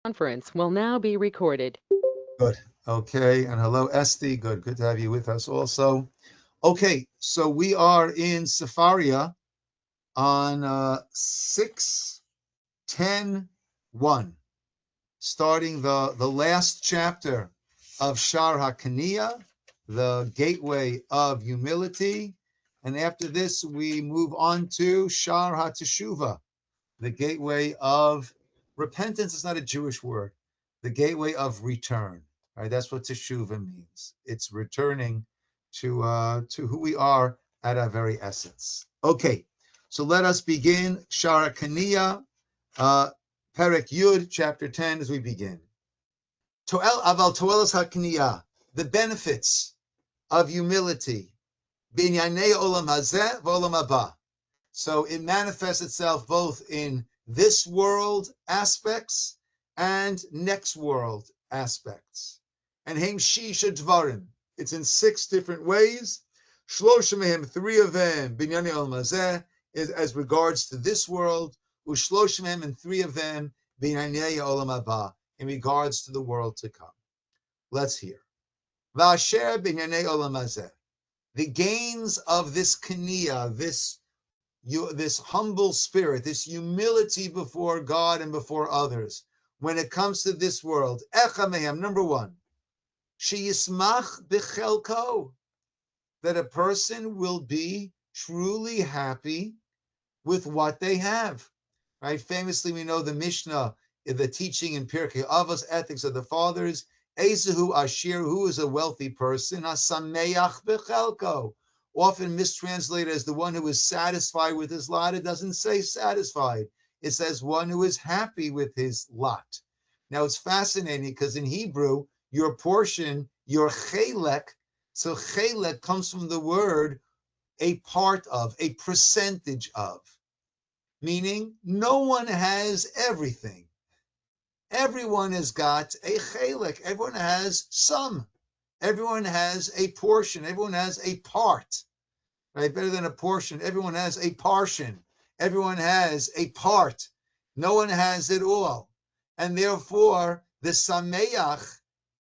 Conference will now be recorded. Good. Okay. And hello, Esty. Good. Good to have you with us also. Okay. So we are in Sepharia on 6:10:1, starting the last chapter of Shar HaKaniya, the gateway of humility. And after this, we move on to Shar HaTeshuva, the gateway of repentance. Is not a Jewish word. The gateway of return. Right? That's what teshuva means. It's returning to who we are at our very essence. Okay, so let us begin Shara Kaniya, Perek Yud, chapter 10, as we begin. Toel aval toelas hakniya, the benefits of humility. Binyanei olam hazeh v'olam haba. So it manifests itself both in this world aspects and next world aspects. And Heim Shisha Dvarim. It's in 6 different ways. Shloshim Mehem, 3 of them, Binyani Olam Hazeh, is as regards to this world. Ushloshim Mehem, and 3 of them, Binyani Olam Haba, in regards to the world to come. Let's hear. V'asher Binyani Olam Hazeh. The gains of this kaniya, this humble spirit, this humility before God and before others, when it comes to this world. Number 1, sheyismach b'chelko, that a person will be truly happy with what they have. Right? Famously, we know the Mishnah, the teaching in Pirkei Avos, Ethics of the Fathers. Ezehu Ashir, who is a wealthy person, hasameach b'chelko, often mistranslated as the one who is satisfied with his lot. It doesn't say satisfied. It says one who is happy with his lot. Now, it's fascinating because in Hebrew, your portion, your chelek, so chelek comes from the word a part of, a percentage of, meaning no one has everything. Everyone has got a chelek. Everyone has some. Everyone has a portion. Everyone has a part. Right? Better than a portion. Everyone has a portion. Everyone has a part. No one has it all. And therefore, the sameach,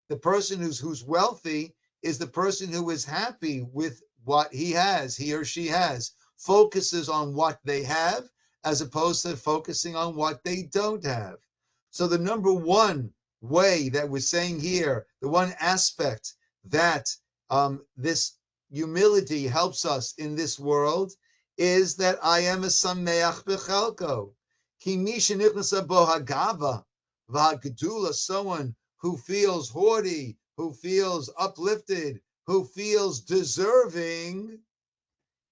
the person who's wealthy, is the person who is happy with what he has, he or she has, focuses on what they have as opposed to focusing on what they don't have. So the number one way that we're saying here, the one aspect that this humility helps us in this world is that I am a sameach bechelko. Ki mi shenichnas bo hagava v'hagdula, someone who feels haughty, who feels uplifted, who feels deserving.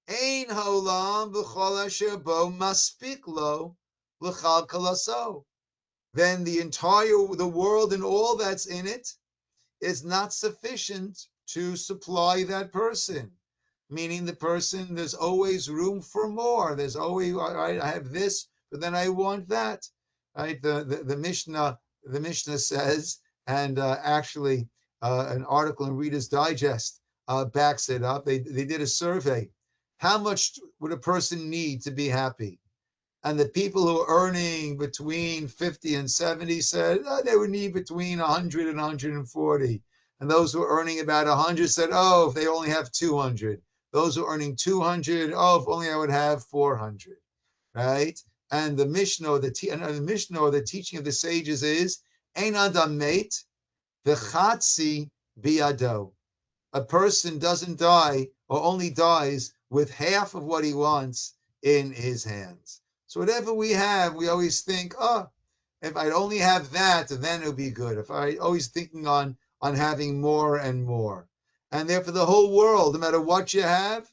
Ein haolam v'chol asher bo maspik lo l'chal kalaso. Then the world and all that's in it is not sufficient to supply that person. Meaning the person, there's always room for more. There's always, right, I have this, but then I want that. Right? The Mishnah says, and actually an article in Reader's Digest backs it up. They did a survey. How much would a person need to be happy? And the people who are earning between 50 and 70 said they would need between 100 and 140. And those who are earning about 100 said, if they only have 200. Those who are earning 200, if only I would have 400. Right? And the Mishnah, or the teaching of the sages is, Ein adam meit v'chatzi biado. A person doesn't die or only dies with half of what he wants in his hands. So whatever we have, we always think, if I'd only have that, then it would be good. If I always thinking on having more and more. And therefore the whole world, no matter what you have,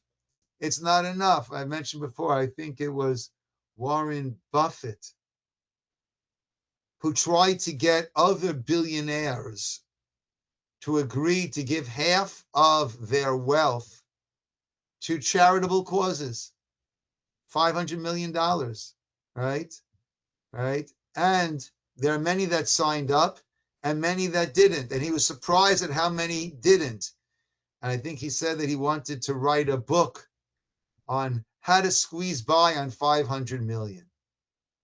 it's not enough. I mentioned before, I think it was Warren Buffett who tried to get other billionaires to agree to give half of their wealth to charitable causes. $500 million, right? Right? And there are many that signed up and many that didn't. And he was surprised at how many didn't. And I think he said that he wanted to write a book on how to squeeze by on 500 million,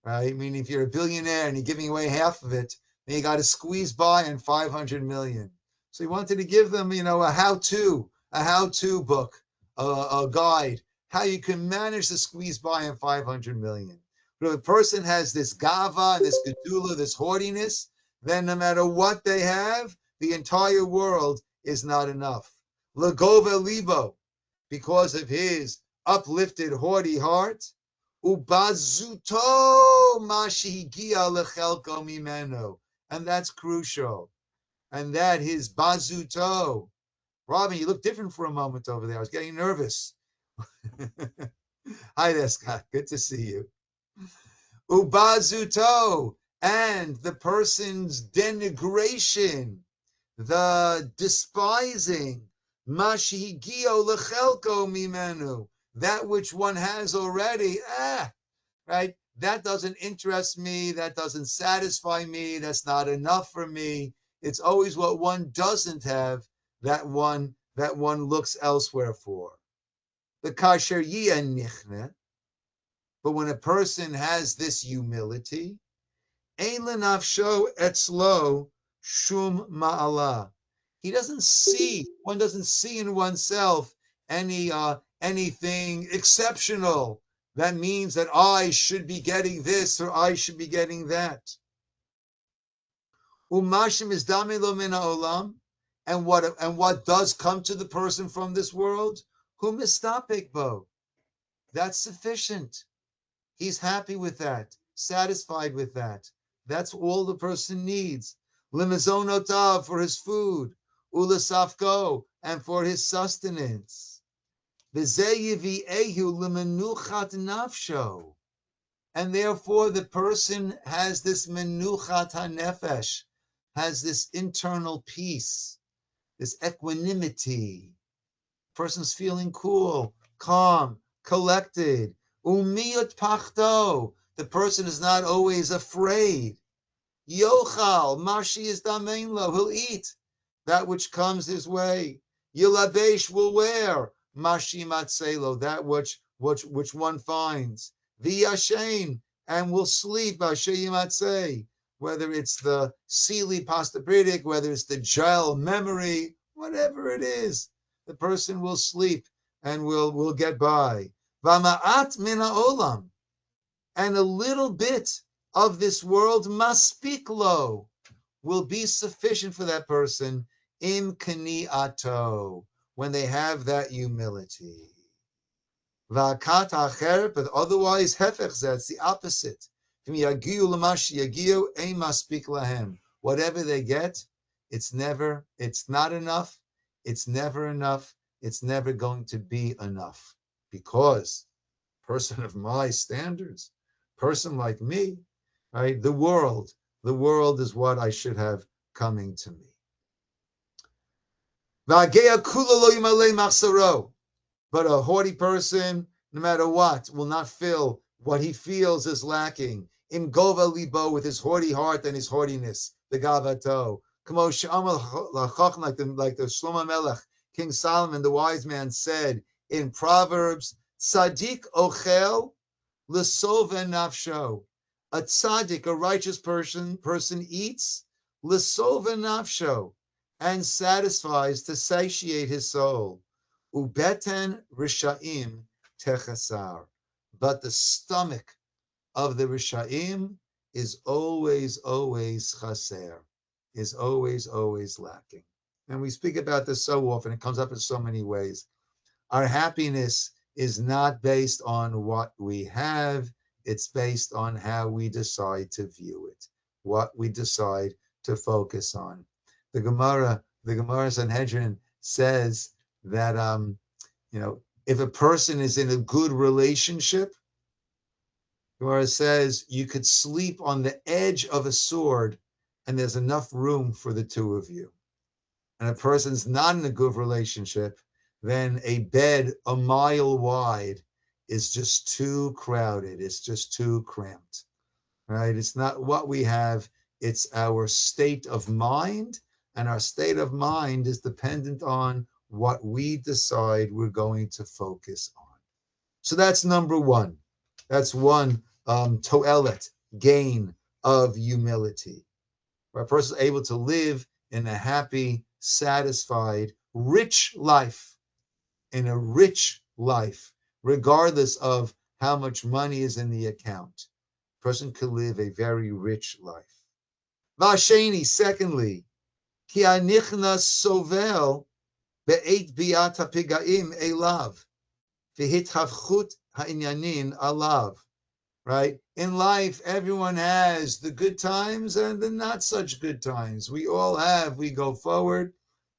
right? I mean, if you're a billionaire and you're giving away half of it, and you got to squeeze by on 500 million. So he wanted to give them, a how-to book, a guide, how you can manage to squeeze by on 500 million. But if a person has this gava, this gedula, this haughtiness, then no matter what they have, the entire world is not lechoveh libo, because of his uplifted, haughty heart. Ubazuto mashigia lechelko mimeno. And that's crucial. And that his bazuto. Robin, you look different for a moment over there. I was getting nervous. Hi there, Scott. Good to see you. Ubazuto. And the person's denigration, the despising, mashihigio lechelko mimenu, that which one has already, right? That doesn't interest me. That doesn't satisfy me. That's not enough for me. It's always what one doesn't have that one looks elsewhere for. The kasher nichne, but when a person has this humility, ein lenafsho etzlo shum ma'ala. One doesn't see in oneself anything exceptional. That means that I should be getting this or I should be getting that. Umashim is damilo min ha'olam, and what does come to the person from this world? Hu mistapek bo. That's sufficient. He's happy with that, satisfied with that. That's all the person needs. Limizonotav, for his food, ulasafko, and for his sustenance. V'zeyivi'ehu limenuchat nafsho. And therefore the person has this menuchat hanefesh, has this internal peace, this equanimity. Person's feeling cool, calm, collected. Umiyot pachto. The person is not always afraid. Yochal, mashi is dameinlo. He'll eat that which comes his way. Yilabesh will wear mashi matzelo, that which one finds. V'yashen, and will sleep asheyimatzeh, whether it's the Sealy Posturepedic, whether it's the gel memory, whatever it is, the person will sleep and will get by. V'ma'at min ha'olam, and a little bit of this world maspik lo, will be sufficient for that person im kani'ato, when they have that humility. V'akat ha'acher, but otherwise hefech, that's the opposite. Whatever they get, it's not enough, it's never enough, it's never going to be enough. Because person of my standards, person like me, right? The world is what I should have coming to me. But a haughty person, no matter what, will not fill what he feels is lacking. Im gova libo, with his haughty heart and his haughtiness, the gavato. Like the Shlomo Melech, King Solomon, the wise man, said in Proverbs, Tzadik ochel l'sove nafsho. A tzaddik, a righteous person eats l'sove nafsho, and satisfies to satiate his soul. Ubeten rishaim techasar. But the stomach of the rishaim is always chaser, is always lacking. And we speak about this so often, it comes up in so many ways. Our happiness is not based on what we have, it's based on how we decide to view it, what we decide to focus on. The Gemara Sanhedrin says that if a person is in a good relationship, Gemara says you could sleep on the edge of a sword and there's enough room for the two of you. And a person's not in a good relationship, then a bed a mile wide is just too crowded. It's just too cramped, right? It's not what we have. It's our state of mind. And our state of mind is dependent on what we decide we're going to focus on. So that's number one. That's one toelet, gain of humility. where a person is able to live in a happy, satisfied, rich life, in a rich life, regardless of how much money is in the account. A person could live a very rich life. Vasheni, secondly, ki anichnas sovel be'et biat hapigaim elav v'hithavchut ha'inyanin alav. Right? In life, everyone has the good times and the not such good times. We all have. We go forward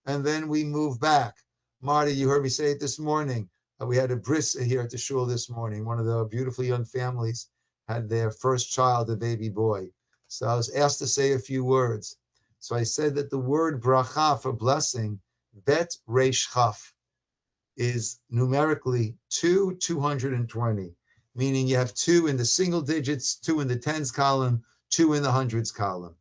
and then we move back. Marty, you heard me say it this morning. We had a bris here at the shul this morning. One of the beautiful young families had their first child, a baby boy. So I was asked to say a few words. So I said that the word bracha for blessing, bet resh chaf, is numerically 220, meaning you have 2 in the single digits, 2 in the tens column, 2 in the hundreds column.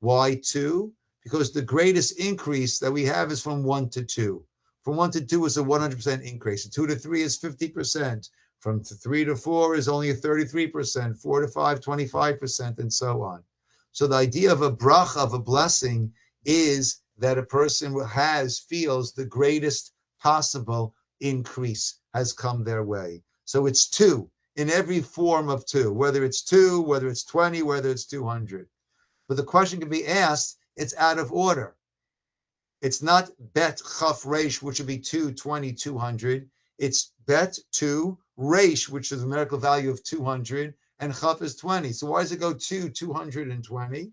Why 2? Because the greatest increase that we have is from 1 to 2. From 1 to 2 is a 100% increase. 2 to 3 is 50%. From 3 to 4 is only a 33%. 4 to 5, 25%, and so on. So the idea of a bracha, of a blessing, is that a person feels the greatest possible increase has come their way. So it's 2 in every form of 2, whether it's 2, whether it's 20, whether it's 200. But the question can be asked, it's out of order. It's not bet chaf resh, which would be 2, 20, 200. It's bet 2 resh, which is the numerical value of 200, and chaf is 20. So why does it go 2, 220?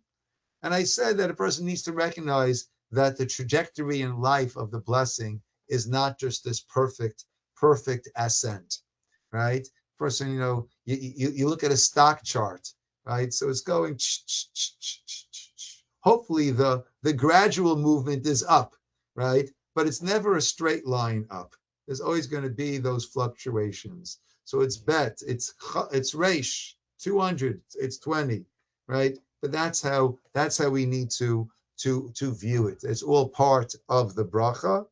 And I said that a person needs to recognize that the trajectory in life of the blessing is not just this perfect ascent, right? Person, you look at a stock chart, right? So it's going, hopefully the gradual movement is up, right? But it's never a straight line up. There's always going to be those fluctuations. So it's bet, it's resh, 200, it's 20, right? But that's how we need to view it. It's all part of the bracha.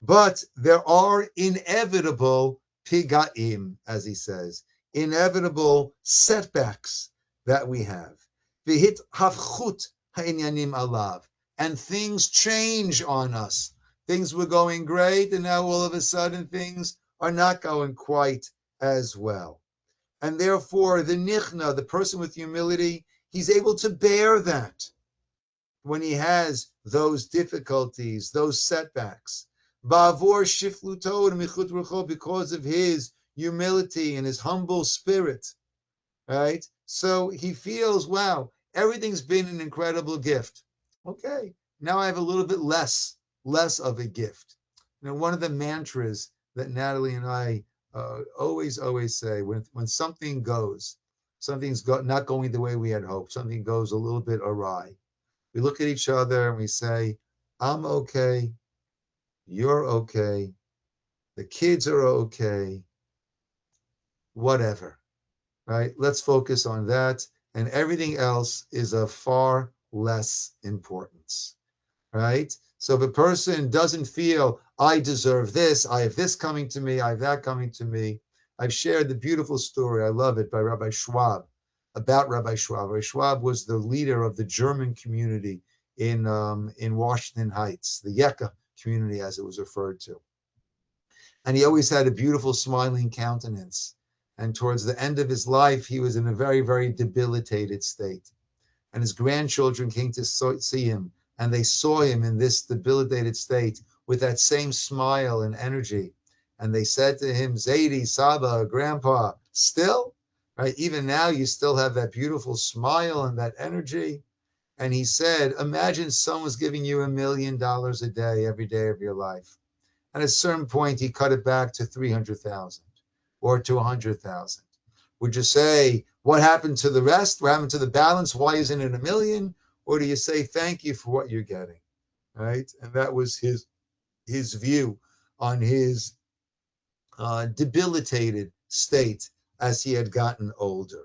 But there are inevitable pigaim, as he says, inevitable setbacks that we have. V'hit havchut ha'inyanim alav, and things change on us. Things were going great, and now all of a sudden things are not going quite as well. And therefore, the nichna, the person with humility, he's able to bear that when he has those difficulties, those setbacks. Ba'avor shifluto michut rucho, because of his humility and his humble spirit, right? So he feels, wow, everything's been an incredible gift. Okay, now I have a little bit less of a gift. One of the mantras that Natalie and I always say, when something's not going the way we had hoped, something goes a little bit awry, we look at each other and we say, I'm okay, you're okay, the kids are okay, whatever, right? Let's focus on that, and everything else is of far less importance, right? So if a person doesn't feel, I deserve this, I have this coming to me, I have that coming to me. I've shared the beautiful story, I love it, by Rabbi Schwab, about Rabbi Schwab. Rabbi Schwab was the leader of the German community in Washington Heights, the Yeka community as it was referred to. And he always had a beautiful smiling countenance. And towards the end of his life, he was in a very, very debilitated state. And his grandchildren came to see him, and they saw him in this debilitated state with that same smile and energy. And they said to him, Zaidi, Saba, Grandpa, still? Right? Even now, you still have that beautiful smile and that energy. And he said, imagine someone's giving you $1 million a day, every day of your life. And at a certain point, he cut it back to 300,000 or to 100,000. Would you say, what happened to the rest? What happened to the balance? Why isn't it $1 million? Or do you say, thank you for what you're getting? Right? And that was his view on his debilitated state as he had gotten older.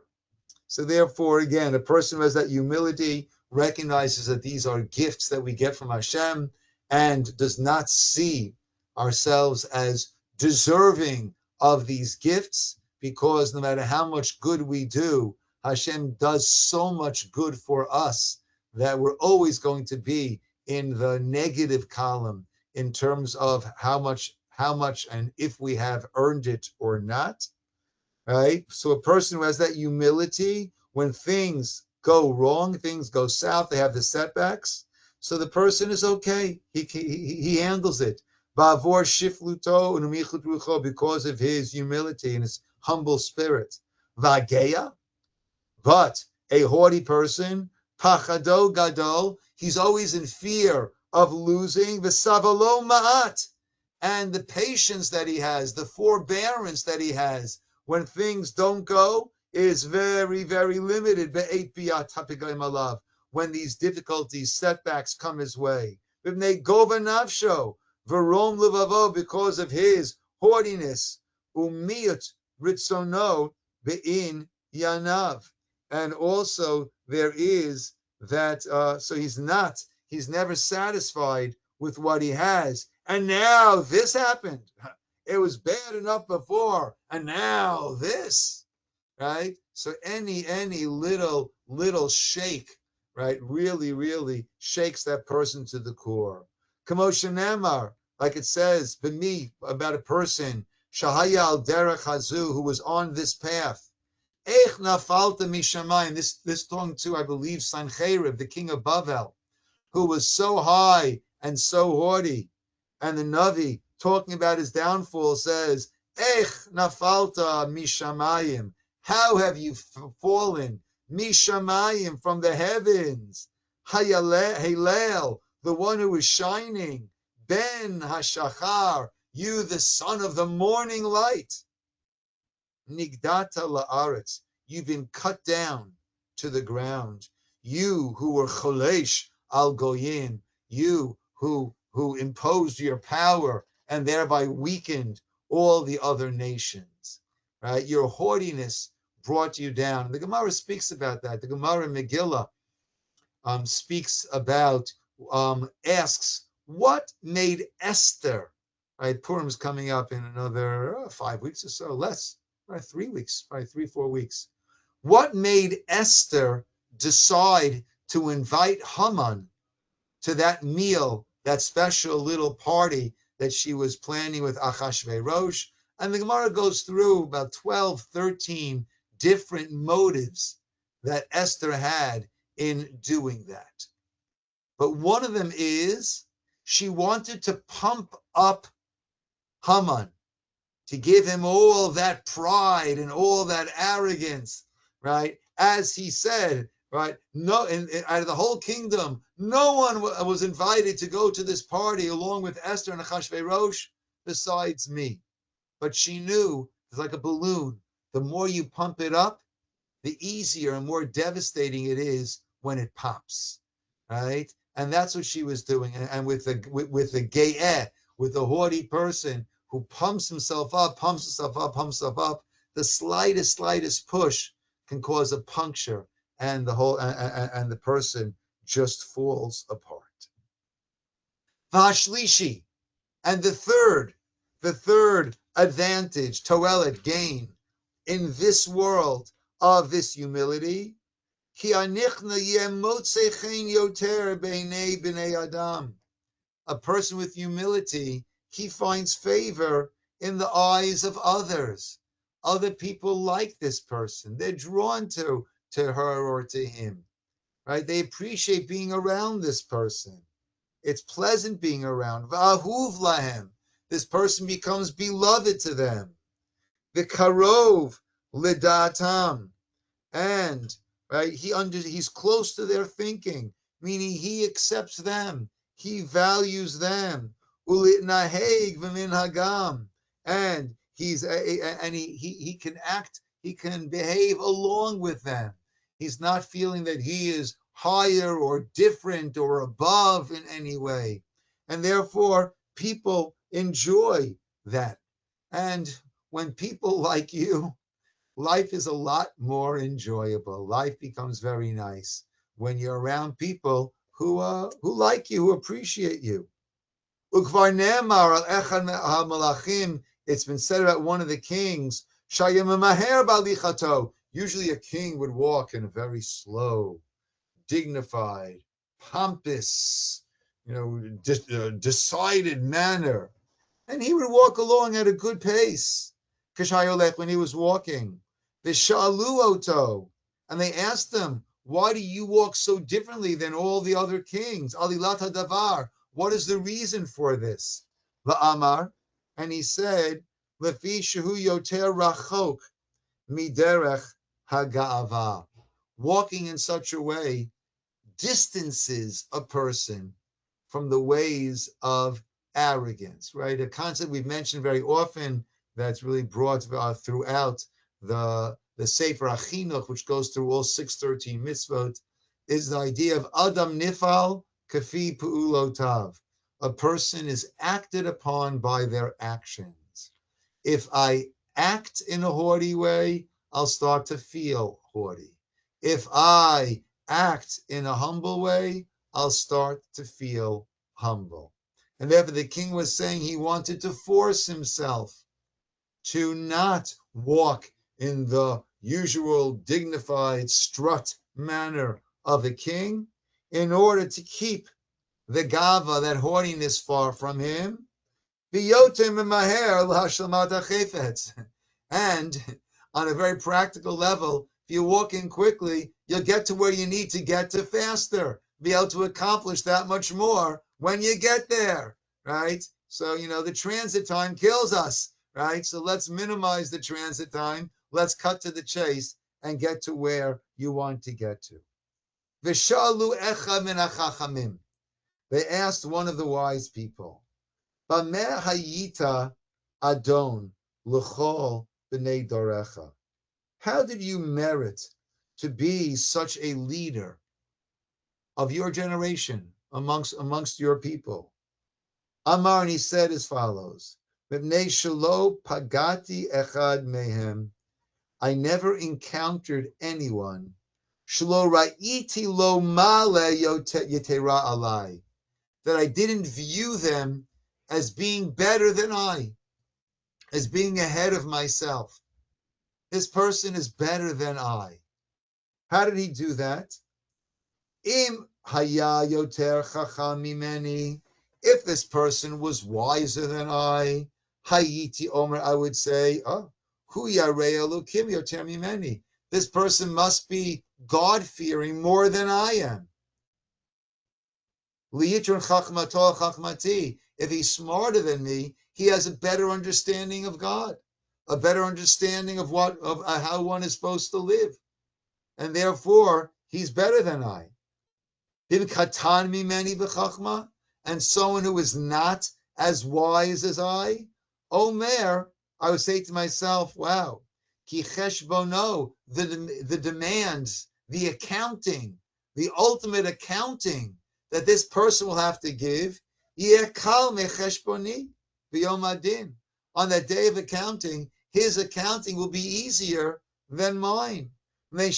So therefore, again, a person who has that humility recognizes that these are gifts that we get from Hashem and does not see ourselves as deserving of these gifts, because no matter how much good we do, Hashem does so much good for us that we're always going to be in the negative column in terms of how much, and if we have earned it or not, right? So a person who has that humility, when things go wrong, things go south, they have the setbacks. So the person is okay. He handles it. Ba'avor shifluto u'numichut rucho, because of his humility and his humble spirit. Vageya, but a haughty person, pachado gadol, he's always in fear of losing. V'savalo ma'at, and the patience that he has, the forbearance that he has when things don't go is very, very limited. When these difficulties, setbacks come his way. Because of his haughtiness. Umiyut ritzono be'in yanav. And also there is that, so he's never satisfied with what he has. And now this happened. It was bad enough before, and now this, right? So any little shake, right, really shakes that person to the core. Kamosha Nemar, like it says, b'mi, about a person, Shahaya al derech hazu, who was on this path. Ech nafalta mishamayim. This song too, I believe, Sancherib, the king of Bavel, who was so high and so haughty. And the Navi, talking about his downfall, says, Ech nafalta mishamayim. How have you fallen? Mishamayim, from the heavens. Halel, the one who is shining. Ben hashachar, you the son of the morning light. Nigdata la'aretz, you've been cut down to the ground. You who were cholesh al goyim, you who imposed your power and thereby weakened all the other nations, right? Your haughtiness brought you down. The Gemara speaks about that. The Gemara Megillah speaks about, asks, what made Esther, right? Purim is coming up in another 5 weeks or so, less, right? 3 weeks, probably 3-4 weeks. What made Esther decide to invite Haman to that meal, that special little party that she was planning with Achashverosh? And the Gemara goes through about 12, 13 different motives that Esther had in doing that. But one of them is she wanted to pump up Haman, to give him all that pride and all that arrogance, right? As he said, right? No, out of the whole kingdom, no one was invited to go to this party along with Esther and Achashverosh besides me. But she knew it's like a balloon. The more you pump it up, the easier and more devastating it is when it pops, right? And that's what she was doing. And with the ge'eh, with the haughty person who pumps himself up, the slightest push can cause a puncture, and the whole and the person just falls apart. Vashlishi, and the third advantage, toelet, gain, in this world of this humility, a person with humility, he finds favor in the eyes of others. Other people like this person. They're drawn to her or to him, right? They appreciate being around this person. It's pleasant being around. V'ahuv lahem. This person becomes beloved to them. V'karov lidatam. And right, he's close to their thinking, meaning he accepts them, he values them. Ulitnaheg v'minhagam, and he can act, he can behave along with them. He's not feeling that he is higher or different or above in any way, and therefore people enjoy that. And when people like you, life is a lot more enjoyable. Life becomes very nice when you're around people who like you, who appreciate you. It's been said about one of the kings, usually a king would walk in a very slow, dignified, pompous, decided manner. And he would walk along at a good pace. Kishayolech, when he was walking. Vishalu oto. And they asked him, why do you walk so differently than all the other kings? Alilat hadavar. What is the reason for this? La'amar. And he said, Lefi shehu yoter rachok miderech haga'ava. Walking in such a way distances a person from the ways of arrogance, right? A concept we've mentioned very often that's really brought throughout the Sefer Achinuch, which goes through all 613 mitzvot, is the idea of Adam Nifal Kafi Pu'ulotav. A person is acted upon by their actions. If I act in a haughty way, I'll start to feel haughty. If I act in a humble way, I'll start to feel humble. And therefore the king was saying he wanted to force himself to not walk in the usual dignified strut manner of a king in order to keep the gava, that haughtiness, far from him. And on a very practical level, if you walk in quickly, you'll get to where you need to get to faster, be able to accomplish that much more when you get there, right? So, the transit time kills us, right? So let's minimize the transit time. Let's cut to the chase and get to where you want to get to. Vishalu echa min hachachamim. They asked one of the wise people, Bameh hayita adon l'chol b'nei dorecha. How did you merit to be such a leader of your generation amongst your people? Amar, and he said as follows, Mipnei shelo pagati echad mehem. I never encountered anyone shelo ra'iti lo male yetera alai, that I didn't view them as being better than I, as being ahead of myself. This person is better than I. How did he do that? Im haya yoter chacham mimeni. If this person was wiser than I, hayiti omer, I would say, hu yarei elokim yoter mimeni. This person must be God-fearing more than I am. Liyitron chachmato chachmati. If he's smarter than me, he has a better understanding of God, a better understanding of how one is supposed to live, and therefore he's better than I. Katan mimeni b'chachma, and someone who is not as wise as I, Omer, I would say to myself, wow, ki cheshbono, the demands, the accounting, the ultimate accounting that this person will have to give, on that day of accounting, his accounting will be easier than mine. I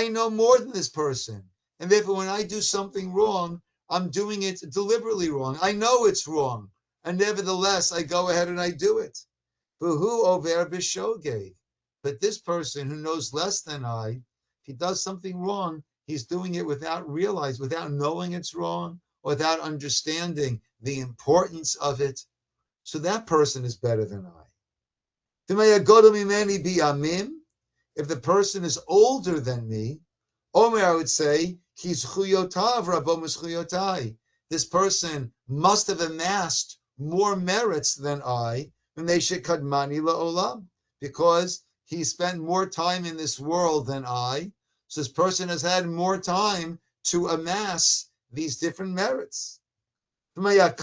know more than this person, and therefore when I do something wrong, I'm doing it deliberately wrong. I know it's wrong, and nevertheless I go ahead and I do it. But this person who knows less than I, if he does something wrong, he's doing it without knowing it's wrong, without understanding the importance of it. So that person is better than I. If the person is older than me, Omer, I would say, this person must have amassed more merits than I, because he spent more time in this world than I. So this person has had more time to amass these different merits. And if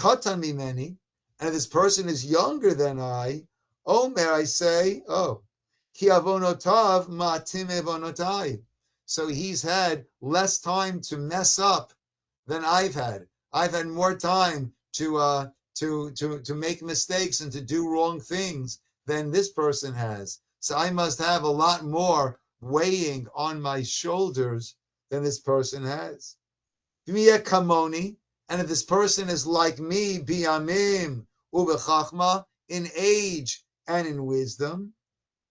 this person is younger than I, Omer, I say, ki avonotav ma'atim evonotai. So he's had less time to mess up than I've had. I've had more time to make mistakes and to do wrong things than this person has. So I must have a lot more weighing on my shoulders than this person has. Kamoni, and if this person is like me, biamim ubechachma, in age and in wisdom,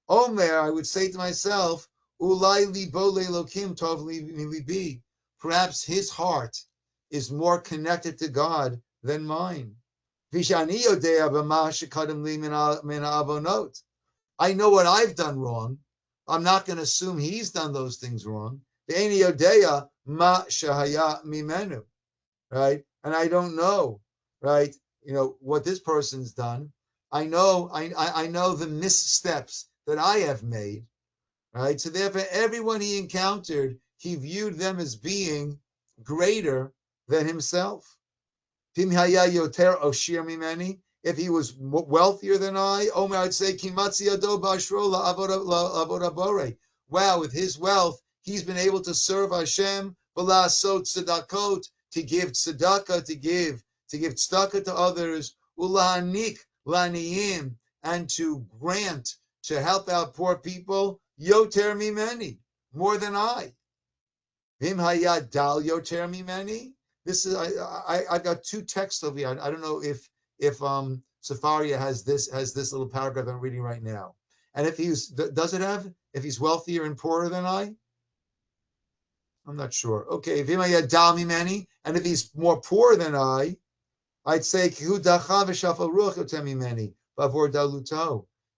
Omer, I would say to myself, Ulai libo lelokim tov libi. Perhaps his heart is more connected to God than mine. Vishani yodea b'ma shekadam li min avonot. I know what I've done wrong. I'm not going to assume he's done those things wrong. Ve'eni yodea ma shahaya mimenu. Right? And I don't know, right? What this person's done. I know the missteps that I have made, right? So therefore, everyone he encountered, he viewed them as being greater than himself. If he was wealthier than I, Omer, I'd say, wow, with his wealth, he's been able to serve Hashem, to give tzedakah, to give tzedakah to others, ulahanik laniyim, and to grant, to help out poor people, yoter mimeni, more than I. Vim hayad dal yoter mimeni. This is I got two texts over here. I don't know if Safaria has this little paragraph I'm reading right now. And if he's wealthier and poorer than I? I'm not sure. Okay, vim hayad dal mimeni, and if he's more poor than I'd say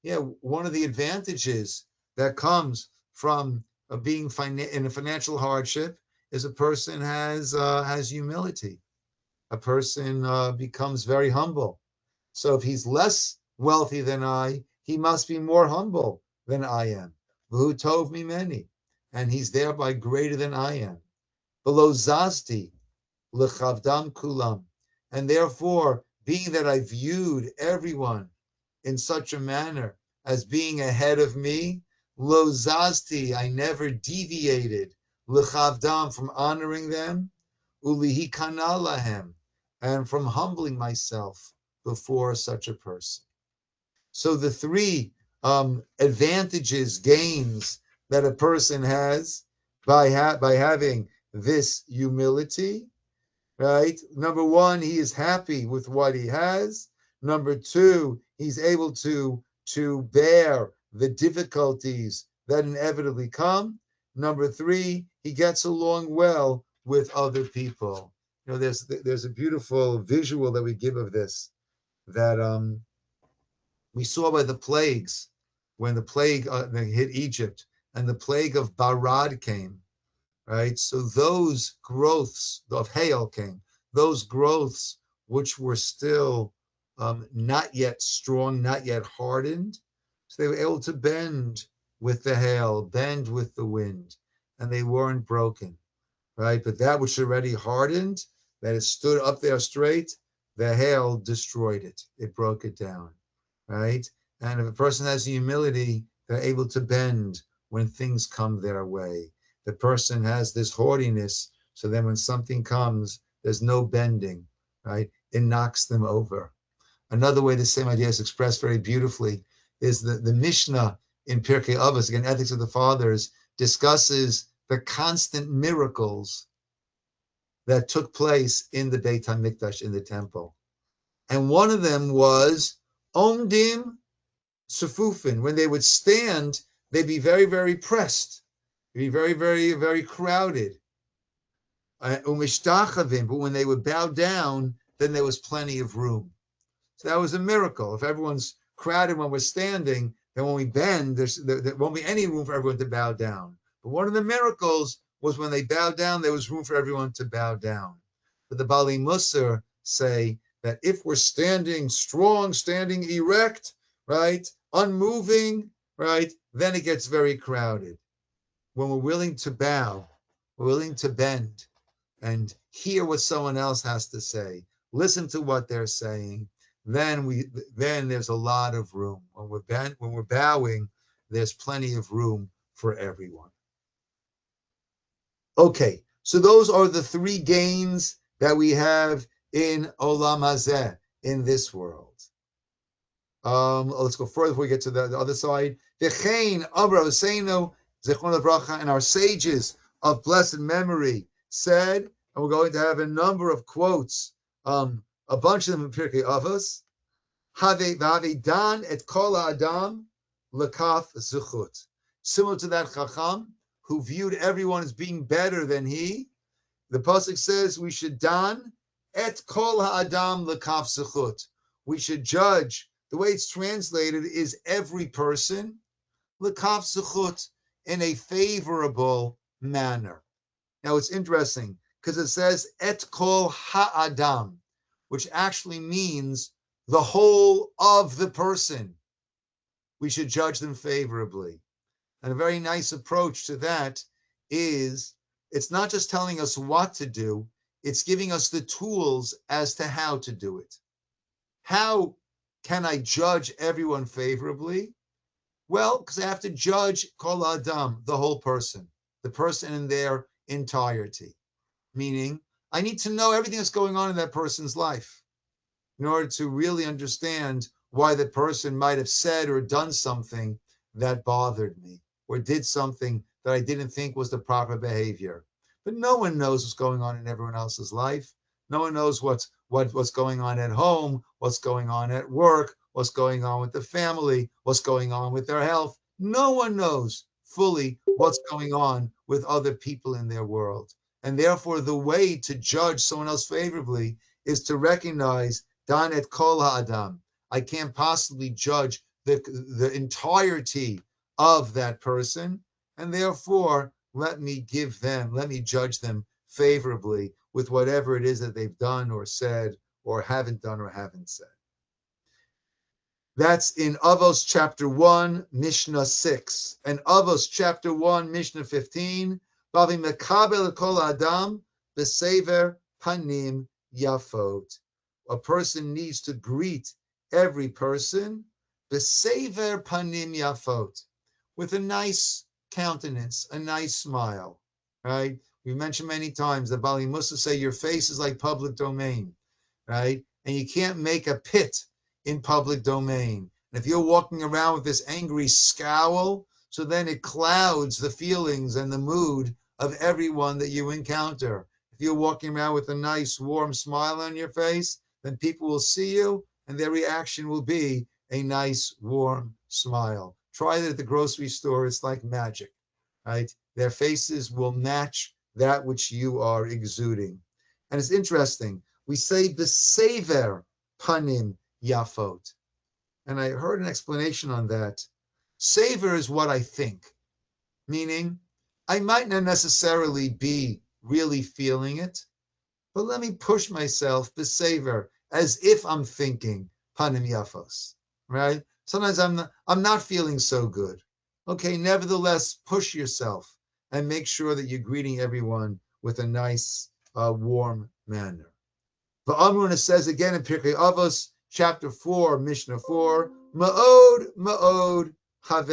yeah, one of the advantages that comes from being in a financial hardship is a person has humility. A person becomes very humble. So if he's less wealthy than I, he must be more humble than I am. V'hu tov mimeni, and he's thereby greater than I am. Below zasti lechavdam kulam, and therefore, being that I viewed everyone in such a manner as being ahead of me, lo zazti, I never deviated, lechavdam, from honoring them, ulihikana lahem, and from humbling myself before such a person. So the three advantages, gains that a person has by having this humility, right? Number one, he is happy with what he has. Number two, he's able to bear the difficulties that inevitably come. Number three, he gets along well with other people. There's a beautiful visual that we give of this that we saw by the plagues, when the plague hit Egypt and the plague of Barad came. Right, so those growths of hail came. Those growths which were still not yet strong, not yet hardened, so they were able to bend with the hail, bend with the wind, and they weren't broken. Right, but that which already hardened, that it stood up there straight, the hail destroyed it. It broke it down. Right, and if a person has humility, they're able to bend when things come their way. The person has this haughtiness, so then when something comes, there's no bending, right? It knocks them over. Another way the same idea is expressed very beautifully is the Mishnah in Pirkei Avos, again, Ethics of the Fathers, discusses the constant miracles that took place in the Beit HaMikdash, in the temple. And one of them was Omdim Sufufin. When they would stand, they'd be very, very pressed. Be very, very, very crowded. But when they would bow down, then there was plenty of room. So that was a miracle. If everyone's crowded when we're standing, then when we bend, there won't be any room for everyone to bow down. But one of the miracles was when they bowed down, there was room for everyone to bow down. But the Bali Musar say that if we're standing strong, standing erect, right, unmoving, right, then it gets very crowded. When we're willing to bow, we're willing to bend and hear what someone else has to say, listen to what they're saying, then there's a lot of room. When we're bowing, there's plenty of room for everyone. Okay, so those are the three gains that we have in Olam Hazeh, in this world. Let's go further before we get to the other side. V'chein Amar Avosenu Zichron Livracha, and our sages of blessed memory said, and we're going to have a number of quotes, a bunch of them in Pirkei Avos. Have dan et kol adam lekaf zuchut. similar to that Chacham who viewed everyone as being better than he. The pasuk says we should dan et kol ha'adam lekaf zechut. We should judge. The way it's translated is every person lekaf zechut, in a favorable manner. Now it's interesting because it says et kol ha'adam, which actually means the whole of the person. We should judge them favorably. And a very nice approach to that is it's not just telling us what to do, it's giving us the tools as to how to do it. How can I judge everyone favorably? Well, because I have to judge kol adam, the whole person, the person in their entirety. Meaning, I need to know everything that's going on in that person's life in order to really understand why the person might have said or done something that bothered me, or did something that I didn't think was the proper behavior. But no one knows what's going on in everyone else's life. No one knows what's going on at home, what's going on at work, what's going on with the family, what's going on with their health. No one knows fully what's going on with other people in their world. And therefore, the way to judge someone else favorably is to recognize Dan et kol ha'adam. I can't possibly judge the entirety of that person, and therefore let me judge them favorably with whatever it is that they've done or said or haven't done or haven't said. That's in Avos chapter 1, Mishnah 6, and Avos chapter 1, Mishnah 15. Bavi mekabel kol adam besever panim yafot. A person needs to greet every person besever panim yafot, with a nice countenance, a nice smile, right? We mentioned many times that Bali Musa say your face is like public domain, right? And you can't make a pit in public domain. And if you're walking around with this angry scowl, so then it clouds the feelings and the mood of everyone that you encounter. If you're walking around with a nice warm smile on your face, then people will see you and their reaction will be a nice warm smile. Try it at the grocery store. It's like magic, right? Their faces will match that which you are exuding. And it's interesting. We say besever panim yafot. And I heard an explanation on that. Savor is what I think, meaning I might not necessarily be really feeling it, but let me push myself besever as if I'm thinking panim yafos, right? Sometimes I'm not feeling so good. Okay, nevertheless, push yourself and make sure that you're greeting everyone with a nice, warm manner. The Amruna says again in Pirkei Avos, chapter 4, Mishnah 4, Ma'od, Ma'od, Have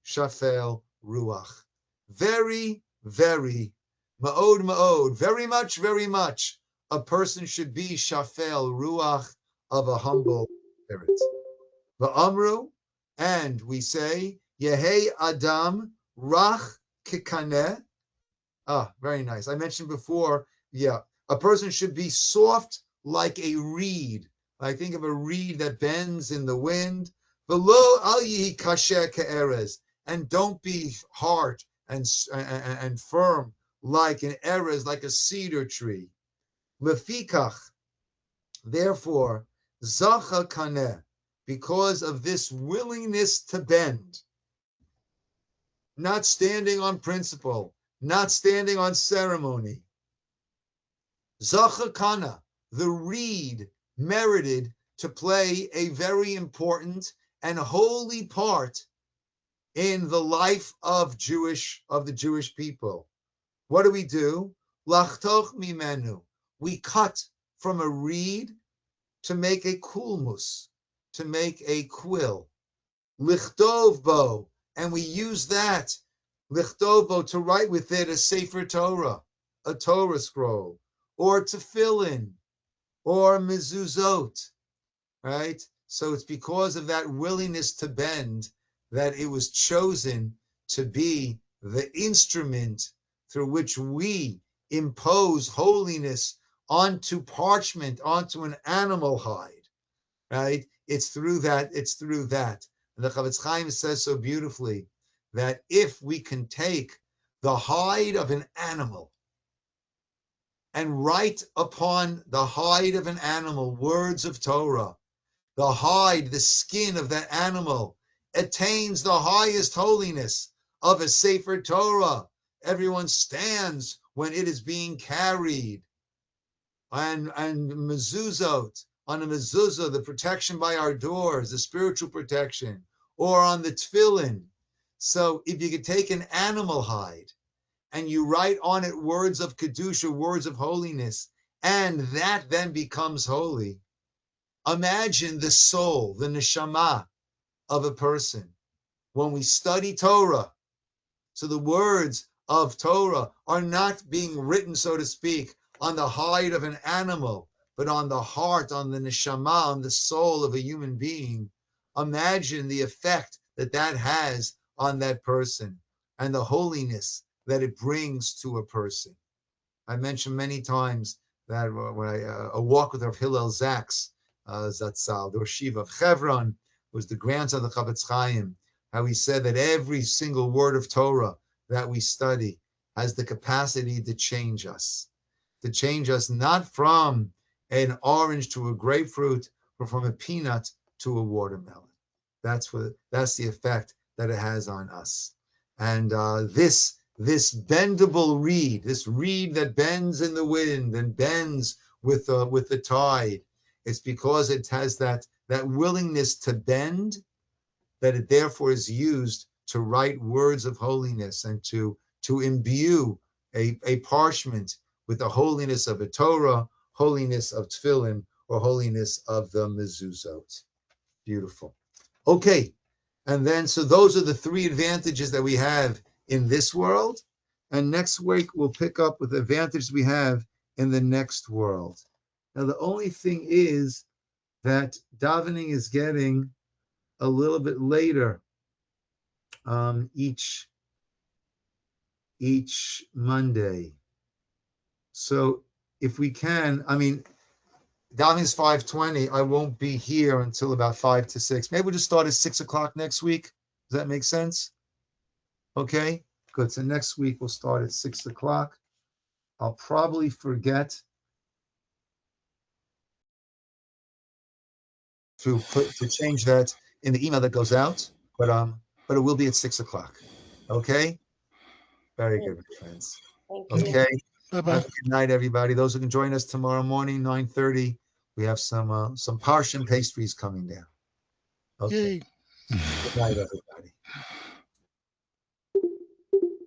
Shafel Ruach. Very, very, Ma'od, Ma'od, very much, a person should be Shafel Ruach, of a humble spirit. The Amru, and we say, Yehei Adam Rach Kikaneh. Ah, very nice. I mentioned before, a person should be soft like a reed. I think of a reed that bends in the wind. V'lo al yihi kasher ke'erez, and don't be hard and firm like an erez, like a cedar tree. Lefikach, therefore, zacha kaneh, because of this willingness to bend, not standing on principle, not standing on ceremony. Zacha kana, the reed, merited to play a very important and holy part in the life of the Jewish people. What do? Lachtoch mimenu. We cut from a reed to make a kulmus, to make a quill. Lichtov bo, and we use that, lichtov bo, to write with it a Sefer Torah, a Torah scroll, or tefillin, or mezuzot, right? So it's because of that willingness to bend that it was chosen to be the instrument through which we impose holiness onto parchment, onto an animal hide, right? It's through that. And the Chavetz Chaim says so beautifully that if we can take the hide of an animal and write upon the hide of an animal words of Torah, the hide, the skin of that animal attains the highest holiness of a Sefer Torah. Everyone stands when it is being carried. And mezuzot, on a mezuzah, the protection by our doors, the spiritual protection, or on the tefillin. So if you could take an animal hide and you write on it words of kedusha, words of holiness, and that then becomes holy. Imagine the soul, the neshama of a person. When we study Torah, so the words of Torah are not being written, so to speak, on the hide of an animal, but on the heart, on the neshama, on the soul of a human being. Imagine the effect that that has on that person and the holiness that it brings to a person. I mentioned many times that when a walk with Rav Hillel Zaks, Zatzal, the Rosh Yeshiva of Chevron, was the grandson of the Chavetz Chaim, how he said that every single word of Torah that we study has the capacity to change us not from an orange to a grapefruit, but from a peanut to a watermelon. That's the effect that it has on us. And this bendable reed, this reed that bends in the wind and bends with the tide, it's because it has that willingness to bend, that it therefore is used to write words of holiness and to imbue a parchment with the holiness of a Torah, holiness of tefillin, or holiness of the mezuzot. Beautiful. Okay, and then so those are the three advantages that we have in this world, and next week we'll pick up with the advantages we have in the next world. Now the only thing is that davening is getting a little bit later each Monday. So if we can, I mean, davening is 5:20. I won't be here until about 5 to 6. Maybe we'll just start at 6 o'clock next week. Does that make sense? Okay, good. So next week we'll start at 6 o'clock. I'll probably forget to change that in the email that goes out, but it will be at 6 o'clock. Okay? Very good, my friends. Okay. Bye-bye. Have a good night, everybody. Those who can join us tomorrow morning, 9:30, we have some parsha pastries coming down. Okay. Yay. Good night, everybody.